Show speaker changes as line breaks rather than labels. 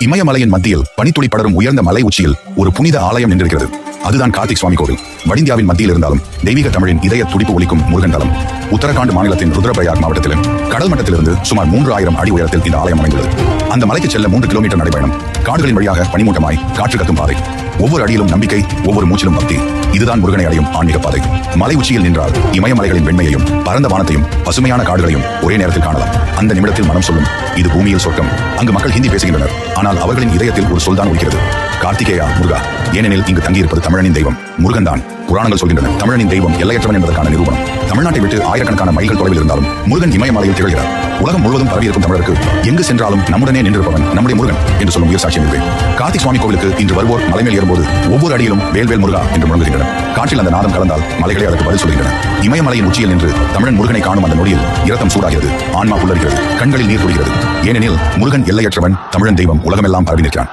இமயமலையின் மத்தியில் பனித்துளி படரும் உயர்ந்த மலை உச்சியில் ஒரு புனித ஆலயம் நின்றிருக்கிறது. அதுதான் கார்த்திக் சுவாமி கோவில். வடிந்தியாவின் மத்தியில் இருந்தாலும் தெய்வீக தமிழின் இதய துடிப்பு ஒலிக்கும் முருகன் தலம். உத்தரகாண்ட் மாநிலத்தின் ருத்ரபிரயாக் மாவட்டத்திலும் கடல் மட்டத்திலிருந்து சுமார் 3000 அடி உயரத்தில் இந்த ஆலயம் அமைந்துள்ளது. அந்த மலைக்கு செல்ல 3 கிலோமீட்டர் நடைபயணம். காடுகளின் வழியாக பனிமூட்டமாய் காற்று கத்தும் பாதை. ஒவ்வொரு அடியிலும் நம்பிக்கை, ஒவ்வொரு மூச்சிலும் பக்தி. இதுதான் முருகனை அடையும் ஆன்மீக பாதை. மலை உச்சியில் நின்றால் இமயமலைகளின் வெண்மையையும் பரந்த வானத்தையும் பசுமையான காடுகளையும் ஒரே நேரத்தில் காணலாம். அந்த நிமிடத்தில் மனம் சொல்லும், இது பூமியில் சொர்க்கம். அங்கு மக்கள் ஹிந்தி பேசுகின்றனர், ஆனால் அவர்களின் இதயத்தில் ஒரு சொல்தான் ஒலிக்கிறது, கார்த்திகேயா முருகா. ஏனெனில் இங்கு தங்கியிருப்பது தமிழனின் தெய்வம் முருகன் தான். புராணங்கள் சொல்கின்றன, தமிழனின் தெய்வம் எல்லையற்றவன் என்பதற்கான நிரூபணம். தமிழ்நாட்டை விட்டு ஆயிரக்கணக்கான மைல்கள் தொலைவில் இருந்தாலும் முருகன் இமயமலையில் திகழ்கிறார். உலகம் முழுவதும் பரவியிருக்கும் தமிழருக்கு எங்கு சென்றாலும் நம்முடனே நின்றிருப்பவன் நம்முடைய முருகன் என்று சொல்லும் உயிர் சாட்சியம் இதுவே. கார்த்திக் சுவாமி கோவிலுக்கு இன்று வருவோர் மலைமேல் ஏறும்போது ஒவ்வொரு அடியிலும் வேல்வேல் முருகா என்று முழங்குகின்றனர். காற்றில் அந்த நாதம் கலந்தால் மலைகளே அதற்கு பதில் சொல்கின்றன. இமயமலையின் உச்சியில் நின்று தமிழன் முருகனை காணும் அந்த நொடியில் இரத்தம் சூடாகிறது, ஆன்மா புல்லரிக்கிறது, கண்களில் நீர் குடிக்கிறது. ஏனெனில் முருகன் எல்லையற்றவன், தமிழன் தெய்வம், உலகமெல்லாம் பரவி நிற்கிறான்.